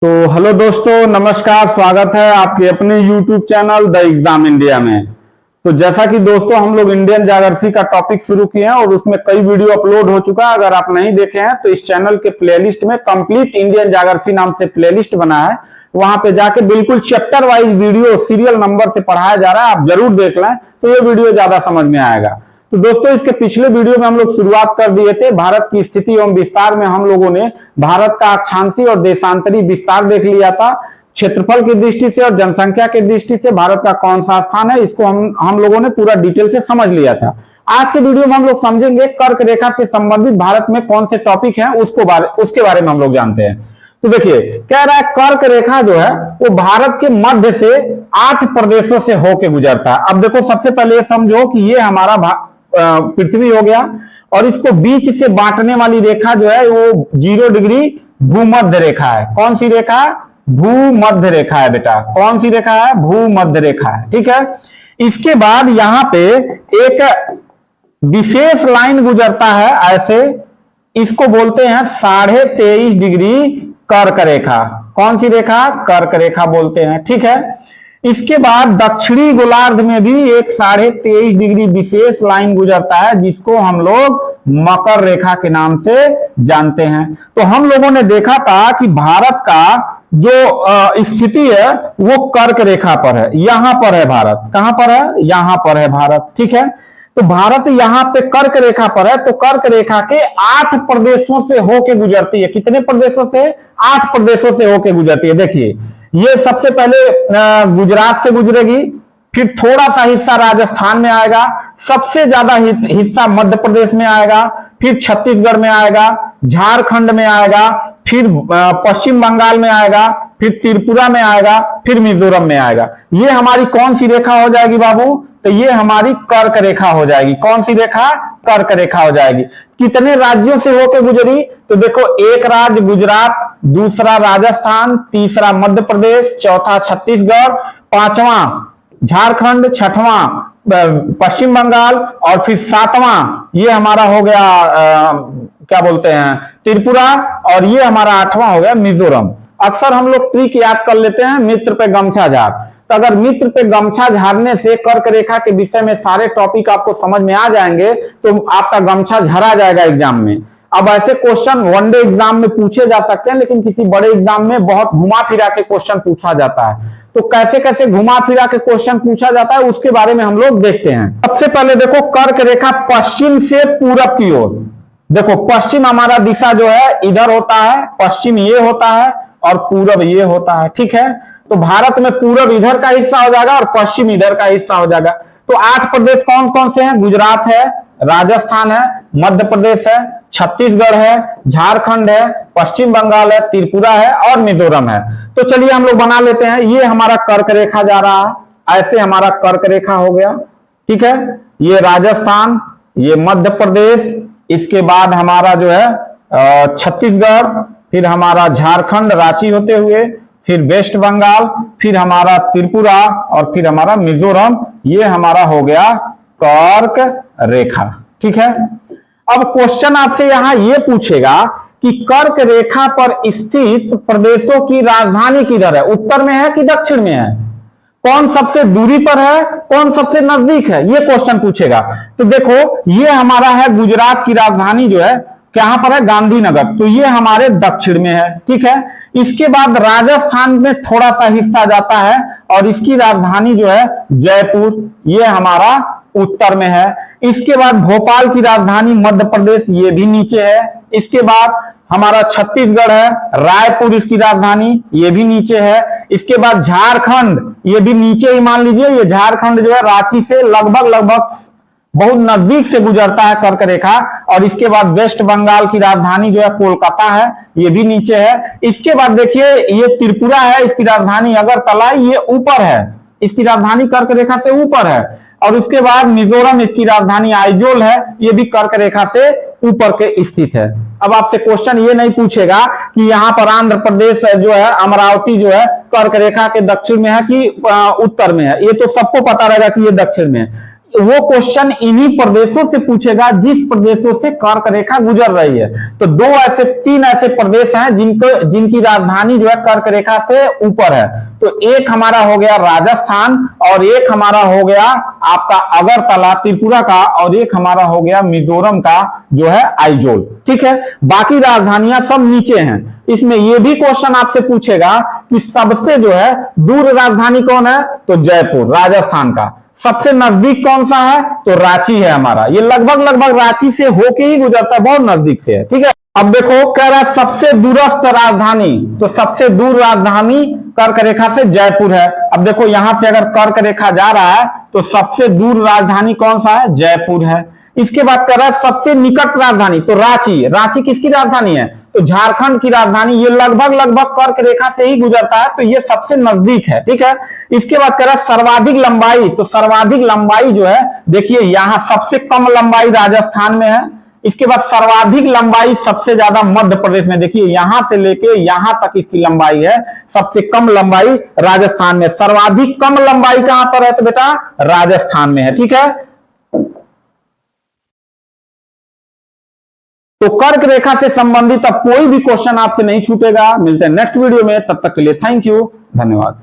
तो हेलो दोस्तों, नमस्कार। स्वागत है आपके अपने YouTube channel the exam India में। तो जैसा कि दोस्तों हम लोग इंडियन ज्योग्राफी का टॉपिक शुरू किए हैं और उसमें कई वीडियो अपलोड हो चुका है। अगर आप नहीं देखे हैं तो इस चैनल के प्लेलिस्ट में कंप्लीट इंडियन ज्योग्राफी नाम से प्लेलिस्ट बना है, वहां पे जाके बिल्कुल chapter wise video serial number से पढ़ाया जा रहा है। आप जरूर देख लें तो ये वीडियो ज्यादा समझ में आएगा। तो दोस्तों इसके पिछले वीडियो में हम लोग शुरुआत कर दिए थे भारत की स्थिति एवं विस्तार में। हम लोगों ने भारत का अक्षांशीय और देशांतरी विस्तार देख लिया था। क्षेत्रफल की दृष्टि से और जनसंख्या की दृष्टि से भारत का कौन सा स्थान है, इसको हम लोगों ने पूरा डिटेल से समझ लिया था। आज के वीडियो में हम लोग समझेंगे कर्क रेखा से संबंधित भारत में कौन से टॉपिक हैं उसके बारे में हम लोग जानते हैं। तो देखिए, कह रहा है कर्क रेखा जो है वो भारत के मध्य से 8 प्रदेशों से होकर गुजरता है। अब देखो, सबसे पहले समझो कि ये हमारा पृथ्वी हो गया और इसको बीच से बांटने वाली रेखा जो है वो 0 डिग्री भूमध्य रेखा है। कौन सी रेखा? भूमध्य रेखा है बेटा। कौन सी रेखा है? भूमध्य रेखा है। ठीक है। इसके बाद यहां पे एक विशेष लाइन गुजरता है ऐसे, इसको बोलते हैं 23.5 डिग्री कर्क रेखा। कौन सी रेखा? कर्क रेखा बोलते हैं। ठीक है। इसके बाद दक्षिणी गोलार्ध में भी एक 23.5 डिग्री विशेष लाइन गुजरता है जिसको हम लोग मकर रेखा के नाम से जानते हैं। तो हम लोगों ने देखा था कि भारत का जो स्थिति है वो कर्क रेखा पर है। यहां पर है भारत। कहां पर है? यहां पर है भारत। ठीक है। तो भारत यहां पे कर्क रेखा पर है। तो कर्क रेखा के 8 प्रदेशों से होके गुजरती है। कितने प्रदेशों से? 8 प्रदेशों से होके गुजरती है। देखिए, ये सबसे पहले गुजरात से गुजरेगी, फिर थोड़ा सा हिस्सा राजस्थान में आएगा, सबसे ज्यादा हिस्सा मध्य प्रदेश में आएगा, फिर छत्तीसगढ़ में आएगा, झारखंड में आएगा, फिर पश्चिम बंगाल में आएगा, फिर त्रिपुरा में आएगा, फिर मिजोरम में आएगा। ये हमारी कौन सी रेखा हो जाएगी बाबू? तो ये हमारी कर्क रेखा हो जाएगी। कौन सी रेखा? कर्क रेखा हो जाएगी। कितने राज्यों से होकर गुजरी? तो देखो, एक राज्य गुजरात, दूसरा राजस्थान, तीसरा मध्य प्रदेश, चौथा छत्तीसगढ़, पांचवा झारखंड, छठवां पश्चिम बंगाल और फिर 7वां ये हमारा हो गया क्या बोलते हैं, त्रिपुरा, और ये हमारा 8वां हो गया मिजोरम। अक्सर हम लोग ट्रिक याद कर लेते हैं, मित्र पे गमछा झाड़। तो अगर मित्र पे गमछा झाड़ने से कर्क रेखा के विषय में सारे टॉपिक आपको समझ में आ जाएंगे तो आपका गमछा झरा जाएगा एग्जाम में। अब ऐसे क्वेश्चन वनडे एग्जाम में पूछे जा सकते हैं, लेकिन किसी बड़े एग्जाम में बहुत घुमा फिरा के क्वेश्चन पूछा जाता है। तो कैसे कैसे घुमा फिरा के क्वेश्चन पूछा जाता है उसके बारे में हम लोग देखते हैं। सबसे पहले देखो, कर्क रेखा पश्चिम से पूरब की ओर। देखो, पश्चिम हमारा दिशा जो है इधर होता है, पश्चिम ये होता है और पूरब ये होता है। ठीक है। तो भारत में पूरब इधर का हिस्सा हो जाएगा और पश्चिम इधर का हिस्सा हो जाएगा। तो 8 प्रदेश कौन कौन से हैं? गुजरात है, राजस्थान है, मध्य प्रदेश है, छत्तीसगढ़ है, झारखंड है, पश्चिम बंगाल है, त्रिपुरा है और मिजोरम है। तो चलिए हम लोग बना लेते हैं। ये हमारा कर्क रेखा जा रहा है, ऐसे हमारा कर्क रेखा हो गया। ठीक है। ये राजस्थान, ये मध्य प्रदेश, इसके बाद हमारा जो है छत्तीसगढ़, फिर हमारा झारखंड रांची होते हुए, फिर वेस्ट बंगाल, फिर हमारा त्रिपुरा और फिर हमारा मिजोरम। ये हमारा हो गया कर्क रेखा। ठीक है। अब क्वेश्चन आपसे यहां ये पूछेगा कि कर्क रेखा पर स्थित प्रदेशों की राजधानी किधर है? उत्तर में है कि दक्षिण में है? कौन सबसे दूरी पर है, कौन सबसे नजदीक है? ये क्वेश्चन पूछेगा। तो देखो, ये हमारा है गुजरात की राजधानी जो है, कहां पर है? गांधीनगर। तो ये हमारे दक्षिण में है। ठीक है। इसके बाद राजस्थान में थोड़ा सा हिस्सा जाता है और इसकी राजधानी जो है जयपुर, ये हमारा उत्तर में है। इसके बाद भोपाल की राजधानी मध्य प्रदेश, ये भी नीचे है। इसके बाद हमारा छत्तीसगढ़ है, रायपुर इसकी राजधानी, ये भी नीचे है। इसके बाद झारखंड, ये भी नीचे ही मान लीजिए। ये झारखंड जो है रांची से लगभग बहुत नजदीक से गुजरता है कर्क रेखा। और इसके बाद वेस्ट बंगाल की राजधानी जो है कोलकाता है, ये भी नीचे है। इसके बाद देखिए, ये त्रिपुरा है, इसकी राजधानी अगरतला, ये ऊपर है, इसकी राजधानी कर्क रेखा से ऊपर है। और उसके बाद मिजोरम, इसकी राजधानी आइजोल है, ये भी कर्क रेखा से ऊपर के स्थित है। अब आपसे क्वेश्चन ये नहीं पूछेगा कि यहाँ पर आंध्र प्रदेश जो है, अमरावती जो है कर्क रेखा के दक्षिण में है कि उत्तर में है। ये तो सबको पता रहेगा कि ये दक्षिण में है। वो क्वेश्चन इन्हीं प्रदेशों से पूछेगा जिस प्रदेशों से कर्क रेखा गुजर रही है। तो तीन ऐसे प्रदेश हैं जिनकी राजधानी जो है कर्क रेखा से ऊपर है। तो एक हमारा हो गया राजस्थान, और एक हमारा हो गया आपका अगरतला त्रिपुरा का, और एक हमारा हो गया मिजोरम का जो है आइजोल। ठीक है, बाकी राजधानियां सब नीचे हैं। इसमें यह भी क्वेश्चन आपसे पूछेगा कि सबसे जो है दूर राजधानी कौन है, तो जयपुर राजस्थान का। सबसे नजदीक कौन सा है, तो रांची है हमारा। ये लगभग रांची से होके ही गुजरता है, बहुत नजदीक से है। ठीक है, अब देखो कह रहा है सबसे दूरस्थ राजधानी, तो सबसे दूर राजधानी कर्क रेखा से जयपुर है। अब देखो यहां से अगर कर्क रेखा जा रहा है तो सबसे दूर राजधानी कौन सा है, जयपुर है। इसके बाद कह रहा है सबसे निकट राजधानी, तो रांची। रांची किसकी राजधानी है, तो झारखंड की राजधानी। ये लगभग कर्क रेखा से ही गुजरता है, तो ये सबसे नजदीक है। ठीक है, इसके बाद कह रहा है सर्वाधिक लंबाई, तो सर्वाधिक लंबाई जो है देखिए यहां सबसे कम लंबाई राजस्थान में है। इसके बाद सर्वाधिक लंबाई सबसे ज्यादा मध्य प्रदेश में, देखिए यहां से लेके यहां तक इसकी लंबाई है। सबसे कम लंबाई राजस्थान में, सर्वाधिक कम लंबाई कहां पर है, तो बेटा राजस्थान में है। ठीक है, तो कर्क रेखा से संबंधित अब कोई भी क्वेश्चन आपसे नहीं छूटेगा। मिलते हैं नेक्स्ट वीडियो में, तब तक के लिए थैंक यू, धन्यवाद।